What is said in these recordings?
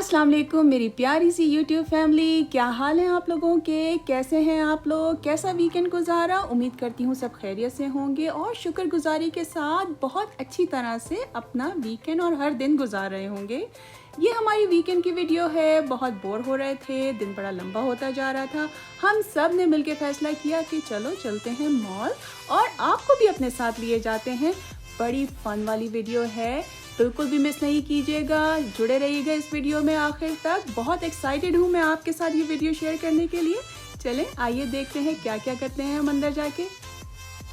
अस्सलाम वालेकुम मेरी प्यारी सी यूट्यूब फैमिली, क्या हाल है आप लोगों के? कैसे हैं आप लोग? कैसा वीकेंड गुजारा? उम्मीद करती हूँ सब खैरियत से होंगे और शुक्रगुजारी के साथ बहुत अच्छी तरह से अपना वीकेंड और हर दिन गुजार रहे होंगे। ये हमारी वीकेंड की वीडियो है। बहुत बोर हो रहे थे, दिन बड़ा लंबा होता जा रहा था। हम सब ने मिलकर फैसला किया कि चलो चलते हैं मॉल और आपको भी अपने साथ लिए जाते हैं। बड़ी फन वाली वीडियो है, बिल्कुल भी मिस नहीं कीजिएगा, जुड़े रहिएगा इस वीडियो में आखिर तक। बहुत एक्साइटेड हूँ मैं आपके साथ ये वीडियो शेयर करने के लिए। चलें आइए देखते हैं क्या क्या करते हैं हम अंदर जाके।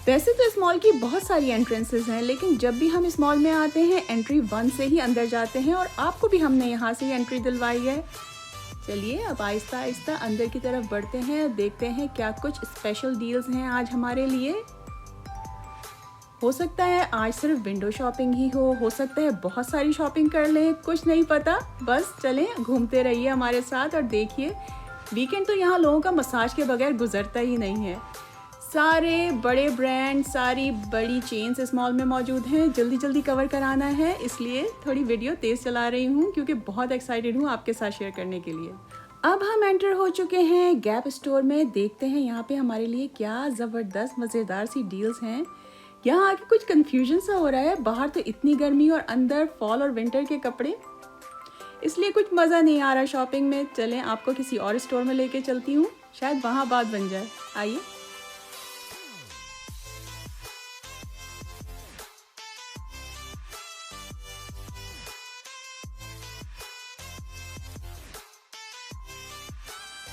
वैसे तो इस मॉल की बहुत सारी एंट्रेंसेस हैं, लेकिन जब भी हम इस मॉल में आते हैं एंट्री 1 से ही अंदर जाते हैं और आपको भी हमने यहाँ से ही एंट्री दिलवाई है। चलिए अब आहिस्ता आहिस्ता अंदर की तरफ बढ़ते हैं, देखते हैं क्या कुछ स्पेशल डील्स हैं आज हमारे लिए। हो सकता है आज सिर्फ विंडो शॉपिंग ही हो सकता है बहुत सारी शॉपिंग कर लें, कुछ नहीं पता। बस चलें घूमते रहिए हमारे साथ और देखिए वीकेंड तो यहाँ लोगों का मसाज के बगैर गुजरता ही नहीं है। सारे बड़े ब्रांड, सारी बड़ी चेन्स इस मॉल में मौजूद हैं। जल्दी जल्दी कवर कराना है, इसलिए थोड़ी वीडियो तेज़ चला रही हूँ क्योंकि बहुत एक्साइटेड हूँ आपके साथ शेयर करने के लिए। अब हम एंटर हो चुके हैं गैप स्टोर में। देखते हैं यहाँ पे हमारे लिए क्या ज़बरदस्त मज़ेदार सी डील्स हैं। यहाँ आके कुछ कंफ्यूजन सा हो रहा है, बाहर तो इतनी गर्मी और अंदर फॉल और विंटर के कपड़े, इसलिए कुछ मज़ा नहीं आ रहा शॉपिंग में। चलें आपको किसी और स्टोर में लेके चलती हूँ, शायद वहाँ बात बन जाए। आइए।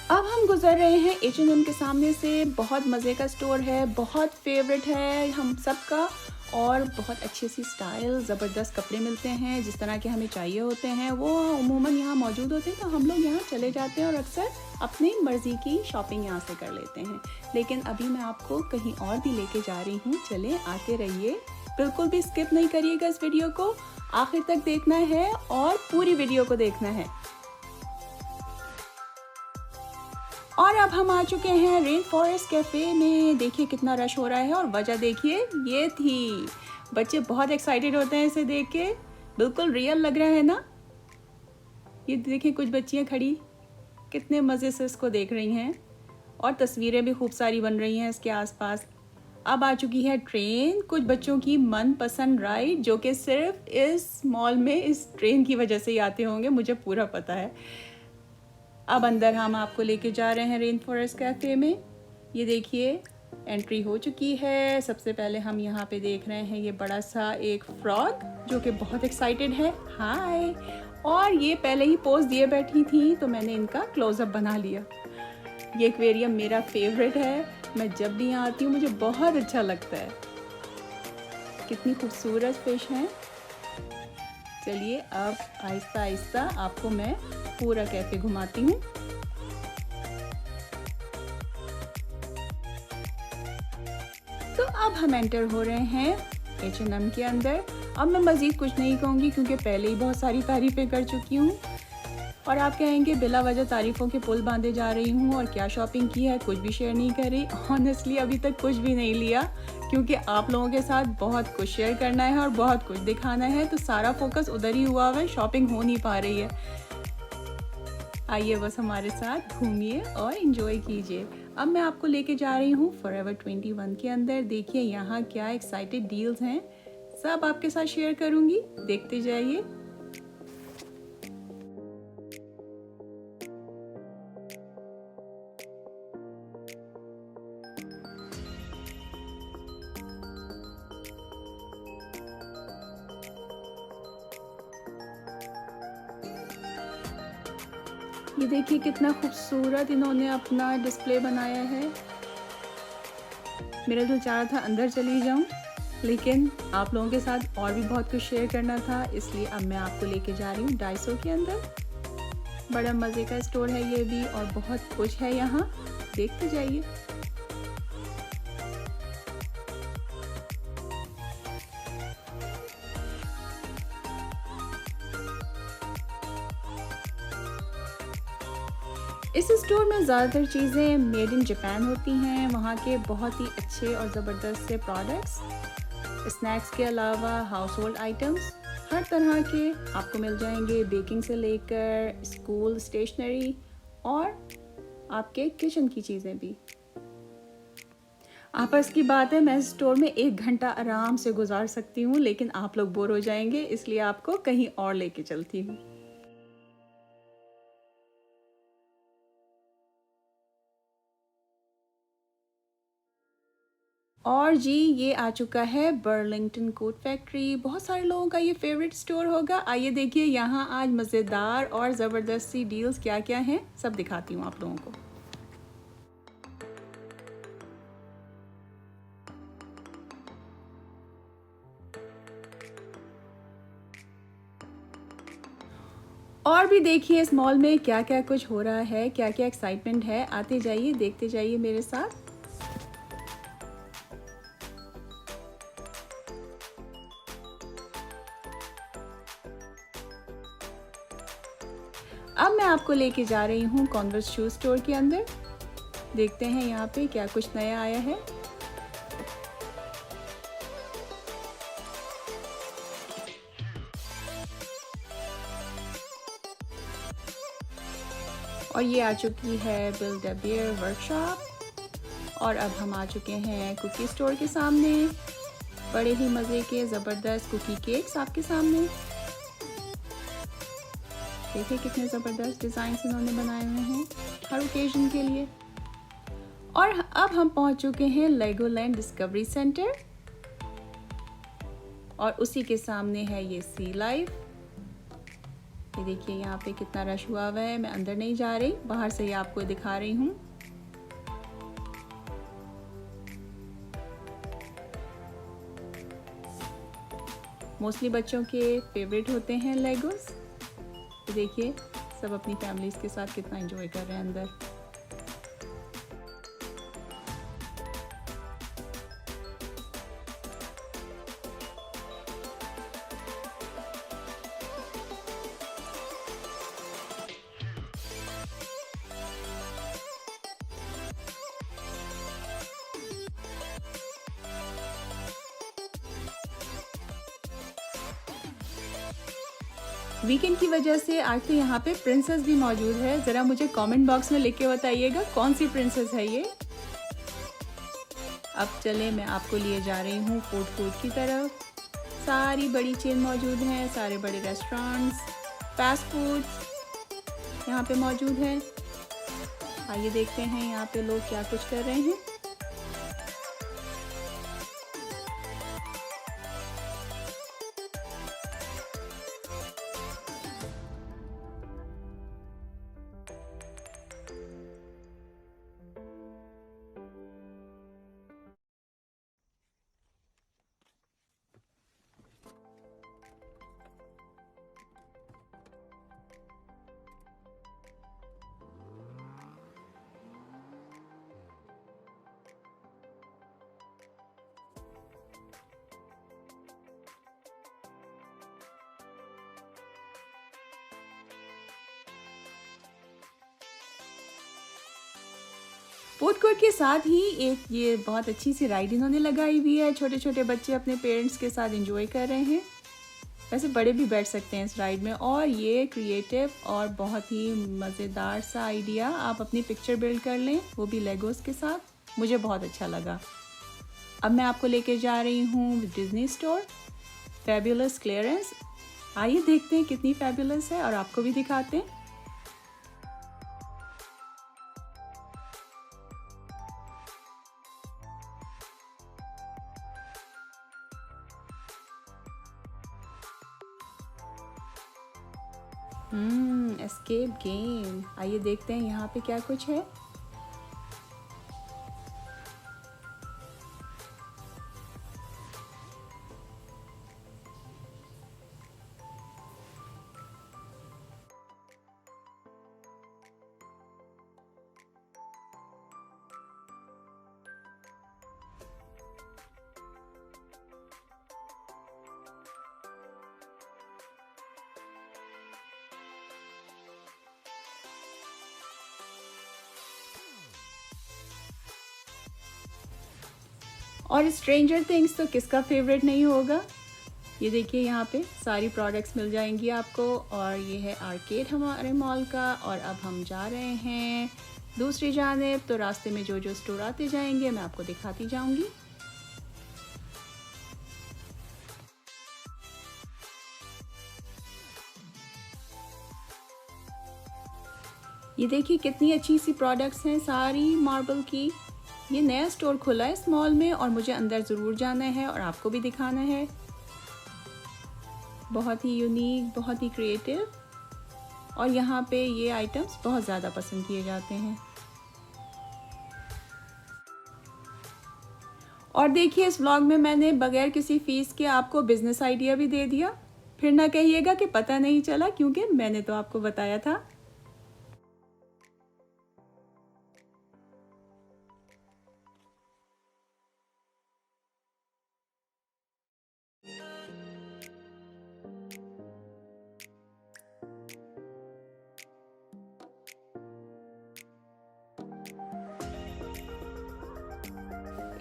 अब हम गुजर रहे हैं H&M के सामने से। बहुत मज़े का स्टोर है, बहुत फेवरेट है हम सबका और बहुत अच्छी सी स्टाइल, ज़बरदस्त कपड़े मिलते हैं जिस तरह के हमें चाहिए होते हैं वो उमूमन यहाँ मौजूद होते हैं। तो हम लोग यहाँ चले जाते हैं और अक्सर अपनी मर्ज़ी की शॉपिंग यहाँ से कर लेते हैं। लेकिन अभी मैं आपको कहीं और भी लेके जा रही हूँ, चलें आते रहिए, बिल्कुल भी स्किप नहीं करिएगा इस वीडियो को, आखिर तक देखना है और पूरी वीडियो को देखना है। और अब हम आ चुके हैं रेन फॉरेस्ट कैफ़े में। देखिए कितना रश हो रहा है और वजह देखिए ये थी। बच्चे बहुत एक्साइटेड होते हैं इसे देख के, बिल्कुल रियल लग रहा है ना। ये देखिए कुछ बच्चियां खड़ी कितने मज़े से इसको देख रही हैं और तस्वीरें भी खूब सारी बन रही हैं इसके आसपास। अब आ चुकी है ट्रेन, कुछ बच्चों की मनपसंद राइड जो कि सिर्फ इस मॉल में इस ट्रेन की वजह से ही आते होंगे, मुझे पूरा पता है। अब अंदर हम आपको लेके जा रहे हैं रेन फॉरेस्ट कैफ़े में। ये देखिए एंट्री हो चुकी है। सबसे पहले हम यहाँ पे देख रहे हैं ये बड़ा सा एक फ्रॉग जो कि बहुत एक्साइटेड है, हाय। और ये पहले ही पोज दिए बैठी थी तो मैंने इनका क्लोजअप बना लिया। ये एक्वेरियम मेरा फेवरेट है, मैं जब भी यहाँ आती हूँ मुझे बहुत अच्छा लगता है। कितनी खूबसूरत फिश हैं। चलिए अब आहिस्ता आहिस्ता आपको मैं पूरा कैफ़े घुमाती हूँ। तो अब हम एंटर हो रहे हैं H&M के अंदर। अब मैं मज़ीद कुछ नहीं कहूँगी क्योंकि पहले ही बहुत सारी तारीफ़ें कर चुकी हूँ और आप कहेंगे बिला वजह तारीफ़ों के पुल बांधे जा रही हूँ और क्या शॉपिंग की है, कुछ भी शेयर नहीं करी। ऑनेस्टली अभी तक कुछ भी नहीं लिया क्योंकि आप लोगों के साथ बहुत कुछ शेयर करना है और बहुत कुछ दिखाना है, तो सारा फोकस उधर ही हुआ है, शॉपिंग हो नहीं पा रही है। आइए बस हमारे साथ घूमिए और एंजॉय कीजिए। अब मैं आपको लेके जा रही हूँ फॉरएवर 21 के अंदर। देखिए यहाँ क्या एक्साइटेड डील्स हैं, सब आपके साथ शेयर करूँगी, देखते जाइए। ये देखिए कितना खूबसूरत इन्होंने अपना डिस्प्ले बनाया है। मेरा दिल चाह रहा था अंदर चली जाऊं, लेकिन आप लोगों के साथ और भी बहुत कुछ शेयर करना था, इसलिए अब मैं आपको लेके जा रही हूँ डाइसो के अंदर। बड़ा मज़े का स्टोर है ये भी और बहुत कुछ है यहाँ, देखते जाइए। इस स्टोर में ज़्यादातर चीज़ें मेड इन जापान होती हैं, वहाँ के बहुत ही अच्छे और ज़बरदस्त से प्रोडक्ट्स, स्नैक्स के अलावा हाउस होल्ड आइटम्स हर तरह के आपको मिल जाएंगे, बेकिंग से लेकर स्कूल स्टेशनरी और आपके किचन की चीज़ें भी। आपस की बात है, मैं स्टोर में 1 घंटा आराम से गुजार सकती हूँ, लेकिन आप लोग बोर हो जाएंगे, इसलिए आपको कहीं और लेके चलती हूँ। और जी ये आ चुका है बर्लिंगटन कोट फैक्ट्री। बहुत सारे लोगों का ये फेवरेट स्टोर होगा। आइए देखिए यहाँ आज मज़ेदार और ज़बरदस्त सी डील्स क्या क्या हैं, सब दिखाती हूँ आप लोगों को। और भी देखिए इस मॉल में क्या क्या कुछ हो रहा है, क्या क्या एक्साइटमेंट है। आते जाइए, देखते जाइए मेरे साथ। अब मैं आपको लेके जा रही हूँ कॉन्वर्स शू स्टोर के अंदर। देखते हैं यहाँ पे क्या कुछ नया आया है। और ये आ चुकी है बिल्ड अ बियर वर्कशॉप। और अब हम आ चुके हैं कुकी स्टोर के सामने। बड़े ही मज़े के ज़बरदस्त कुकी केक्स आपके सामने। देखिए कितने ज़बरदस्त डिज़ाइंस इन्होंने बनाए हुए हैं हर ओकेजन के लिए। और अब हम पहुंच चुके हैं लेगोलैंड डिस्कवरी सेंटर। और उसी के सामने है ये सी लाइफ। ये देखिए यहाँ पे कितना रश हुआ हुआ है। मैं अंदर नहीं जा रही, बाहर से ही आपको दिखा रही हूँ। मोस्टली बच्चों के फेवरेट होते हैं लेगोस। देखिए सब अपनी फैमिलीज के साथ कितना एंजॉय कर रहे हैं अंदर। वीकेंड की वजह से आज तो यहाँ पे प्रिंसेस भी मौजूद है। ज़रा मुझे कमेंट बॉक्स में लिख के बताइएगा कौन सी प्रिंसेस है ये। अब चले मैं आपको लिए जा रही हूँ फूड कोर्ट की तरफ। सारी बड़ी चेन मौजूद हैं, सारे बड़े रेस्टोरेंट्स, फास्ट फूड्स यहाँ पे मौजूद हैं। आइए देखते हैं यहाँ पे लोग क्या कुछ कर रहे हैं। फूड कोर्ट के साथ ही एक ये बहुत अच्छी सी राइड इन्होंने लगाई हुई है। छोटे छोटे बच्चे अपने पेरेंट्स के साथ एंजॉय कर रहे हैं। वैसे बड़े भी बैठ सकते हैं इस राइड में। और ये क्रिएटिव और बहुत ही मज़ेदार सा आइडिया, आप अपनी पिक्चर बिल्ड कर लें, वो भी लेगोस के साथ। मुझे बहुत अच्छा लगा। अब मैं आपको लेके जा रही हूँ डिज्नी स्टोर, फैबुलस क्लियरेंस। आइए देखते हैं कितनी फैबुलस है और आपको भी दिखाते हैं। Escape game. आइए देखते हैं यहाँ पे क्या कुछ है। और स्ट्रेंजर थिंग्स तो किसका फेवरेट नहीं होगा। ये देखिए यहाँ पे सारी प्रोडक्ट्स मिल जाएंगी आपको। और ये है आर्केड हमारे मॉल का। और अब हम जा रहे हैं दूसरी जानिब, तो रास्ते में जो जो स्टोर आते जाएंगे मैं आपको दिखाती जाऊंगी। ये देखिए कितनी अच्छी सी प्रोडक्ट्स हैं सारी मार्बल की। ये नया स्टोर खुला है इस मॉल में और मुझे अंदर ज़रूर जाना है और आपको भी दिखाना है। बहुत ही यूनिक, बहुत ही क्रिएटिव, और यहाँ पे ये आइटम्स बहुत ज़्यादा पसंद किए जाते हैं। और देखिए इस व्लॉग में मैंने बगैर किसी फ़ीस के आपको बिज़नेस आइडिया भी दे दिया। फिर ना कहिएगा कि पता नहीं चला, क्योंकि मैंने तो आपको बताया था।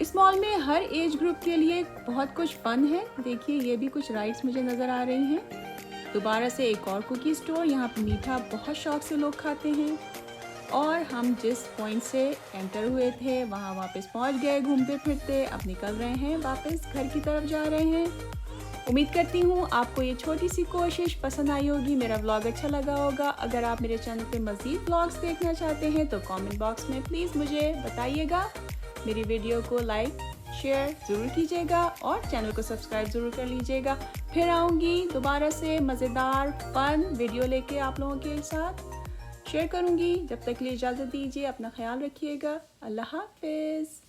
इस मॉल में हर एज ग्रुप के लिए बहुत कुछ फन है। देखिए ये भी कुछ राइड्स मुझे नज़र आ रही हैं। दोबारा से एक और कुकी स्टोर। यहाँ पे मीठा बहुत शौक से लोग खाते हैं। और हम जिस पॉइंट से एंटर हुए थे वहाँ वापस पहुँच गए घूमते फिरते। अब निकल रहे हैं वापस घर की तरफ जा रहे हैं। उम्मीद करती हूँ आपको ये छोटी सी कोशिश पसंद आई होगी, मेरा व्लॉग अच्छा लगा होगा। अगर आप मेरे चैनल पे मज़ीद व्लॉग्स देखना चाहते हैं तो कमेंट बॉक्स में प्लीज़ मुझे बताइएगा। मेरी वीडियो को लाइक शेयर ज़रूर कीजिएगा और चैनल को सब्सक्राइब ज़रूर कर लीजिएगा। फिर आऊँगी दोबारा से मज़ेदार फन वीडियो लेके आप लोगों के साथ शेयर करूँगी। जब तक के लिए इजाज़त दीजिए, अपना ख्याल रखिएगा। अल्लाह हाफ़िज़।